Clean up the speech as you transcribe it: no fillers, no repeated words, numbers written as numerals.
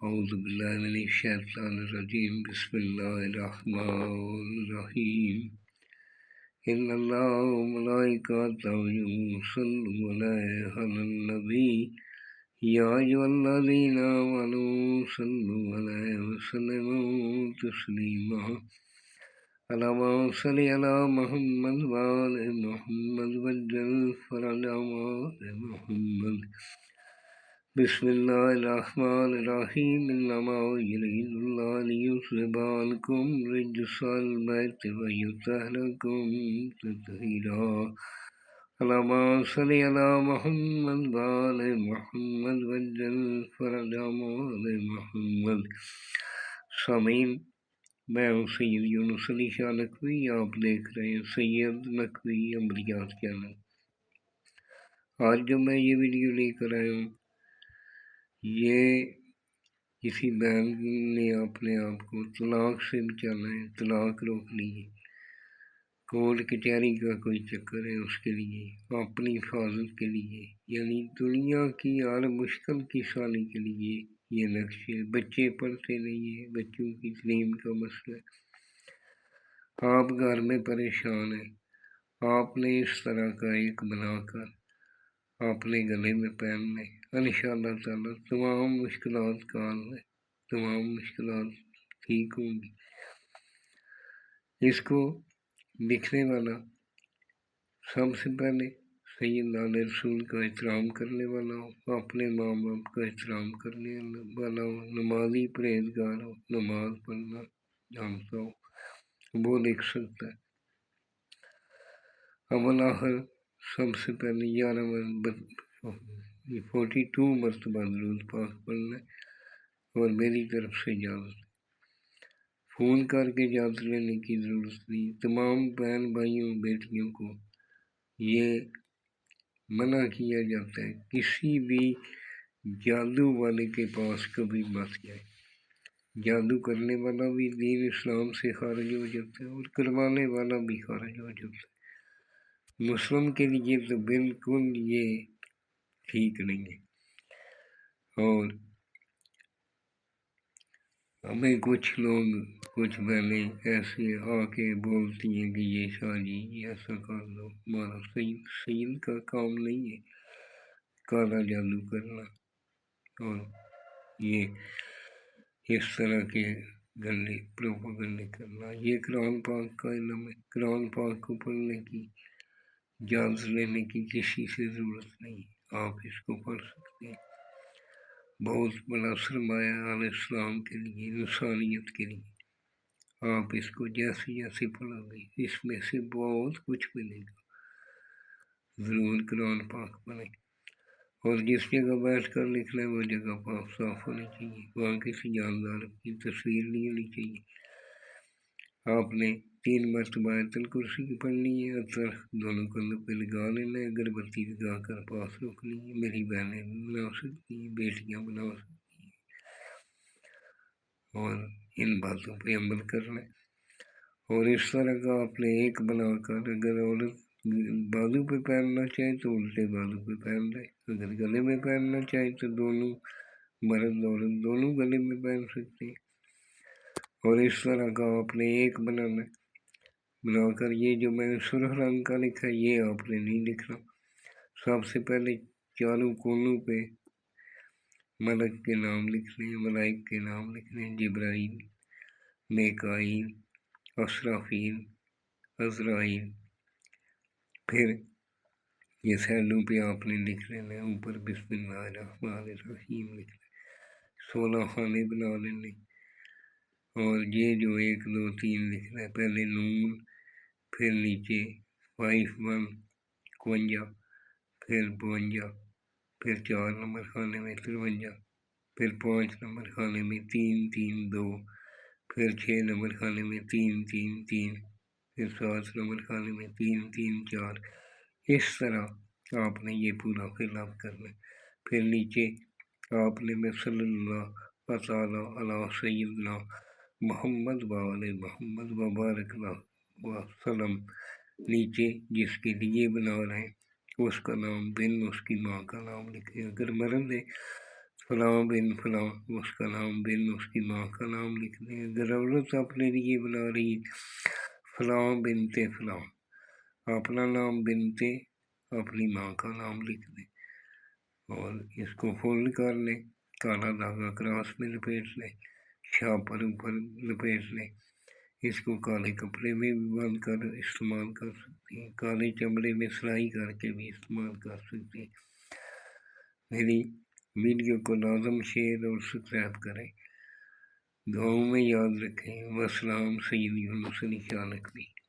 أعوذ بالله من الشيطان الرجيم بسم الله الرحمن الرحيم إن الله وملائكته يصلون على النبي يا أيها الذين آمنوا صلوا عليه وسلموا تسليما اللهم صل على محمد وآل محمد وجل فرج آل محمد بسم الله الرحمن الرحيم إنما يريد الله ليذهب عنكم رجس البيت ويطهركم تطهيرا اللهم صل على محمد وآل محمد وجل فرج آل محمد. سامعین، میں ہوں سید یونس علی شاہ نقوی. آپ دیکھ رہے ہیں سید نقوی عملیات چینل. آج جو میں یہ ویڈیو لے کر آیا ہوں، یہ کسی بہن نے اپنے آپ کو طلاق سے بچانا ہے، طلاق روک لیجیے. کورٹ کچہری کا کوئی چکر ہے، اس کے لیے اپنی حفاظت کے لیے، یعنی دنیا کی ہر مشکل کی سالی کے لیے یہ نقشے. بچے پڑھتے نہیں ہیں، بچوں کی تعلیم کا مسئلہ. آپ گھر میں پریشان ہیں، آپ نے اس طرح کا ایک بنا کر اپنے گلے میں پہن لیں. انشاءاللہ تعالی تمام مشکلات کا حل ہے، تمام مشکلات ٹھیک ہوں گی. اس کو لکھنے والا سب سے پہلے سیدنا رسول کا احترام کرنے والا ہو، اپنے ماں باپ کا احترام کرنے والا ہو، نمازی پرہیزگار ہو، نماز پڑھنا جانتا ہو، وہ لکھ سکتا ہے. اول آخر سب سے پہلے 42 مرتبہ درود پاک پڑھنا ہے اور میری طرف سے اجازت. فون کر کے اجازت لینے کی ضرورت نہیں. تمام بہن بھائیوں بیٹیوں کو یہ منع کیا جاتا ہے کسی بھی جادو والے کے پاس کبھی مت جائے. جادو کرنے والا بھی دین اسلام سے خارج ہو جاتا ہے اور کروانے والا بھی خارج ہو جاتا ہے. مسلم کے لیے تو بالکل یہ ٹھیک نہیں ہے. اور ہمیں کچھ لوگ، کچھ بہنیں ایسے آ کے بولتی ہیں کہ یہ شاہ جی ایسا کر دو. ہمارا سید کا کام نہیں ہے کالا جادو کرنا اور یہ اس طرح کے گندے پروپیگنڈے کرنا. یہ قرآن پاک کا علم ہے. قرآن پاک کو پڑھنے کی، اجازت لینے کی کسی سے ضرورت نہیں. آپ اس کو پڑھ سکتے ہیں. بہت بڑا سرمایہ علیہ السلام کے لیے، انسانیت کے لیے. آپ اس کو جیسے جیسے پڑھو گے اس میں سے بہت کچھ ملے گا. ضرور قرآن پاک پڑھیں. اور جس جگہ بیٹھ کر لکھنا ہے وہ جگہ پاک صاف ہونی چاہیے. وہاں کسی جاندار کی تصویر نہیں ہونی چاہیے. آپ نے 3 مرتبہ آیت الکرسی کی پڑھنی ہے. اثر دونوں کندھوں پہ لگا لینا ہے. اگربتی لگا کر پاس رکھنی ہے. میری بہنیں بھی بنا سکتی ہیں، بیٹیاں بنا سکتی ہیں. اور ان باتوں پہ عمل کرنا ہے. اور اس طرح کا آپ نے ایک بنا کر، اگر عورت بازو پہ پہننا چاہے تو الٹے بازو پہ پہن لے. اگر گلے میں پہننا چاہے تو دونوں مرد عورت دونوں گلے میں پہن سکتے ہیں. اور اس طرح کا آپ نے ایک بنانا ہے. بنا کر یہ جو میں نے سرخ رنگ کا لکھا ہے یہ آپ نے نہیں لکھنا. سب سے پہلے چاروں کونوں پہ ملک کے نام لکھنے ہیں، ملائک کے نام لکھنے ہیں. جبرائیل، میکائیل، اسرافیل، عزرائیل. پھر یہ سیلوں پہ آپ نے لکھ لینا ہے. اوپر بسم اللہ الرحمن الرحیم لکھنا ہے. 16 خانے بنا لینے. اور یہ جو 1 2 3 لکھنا ہے. پہلے نون، پھر نیچے 51، پھر 52، پھر 4 نمبر خانے میں 53، پھر 5 نمبر خانے میں 3 3 2، پھر 6 نمبر خانے میں 3 3 3، پھر 7 نمبر خانے میں 3 3 4. اس طرح آپ نے یہ پورا فل اپ کرنا ہے. پھر نیچے آپ نے میں صلی اللہ تعالی علی سیدنا محمد وآل محمد وبارک وسلم نیچے جس کے لیے بنا رہے ہیں اس کا نام بن اس کی ماں کا نام لکھے. اگر مرد ہے فلاں بن فلاں، اس کا نام بن اس کی ماں کا نام لکھ دیں۔ اگر عورت اپنے لیے بنا رہی فلاں بنتے فلاں، اپنا نام بنتے اپنی ماں کا نام لکھ دیں اور اس کو فولڈ کر لیں، کالا دھاگا کراس میں لپیٹ لیں، شاہ پر اوپر لپیٹ لیں۔ اس کو کالے کپڑے میں بھی باندھ کر استعمال کر سکتے ہیں، کالے چمڑے میں سلائی کر کے بھی استعمال کر سکتے ہیں۔ میری ویڈیو کو لازم شیئر اور سبسکرائب کریں، دعاؤں میں یاد رکھیں۔ والسلام، سیدی یونس علی شاہ نقوی۔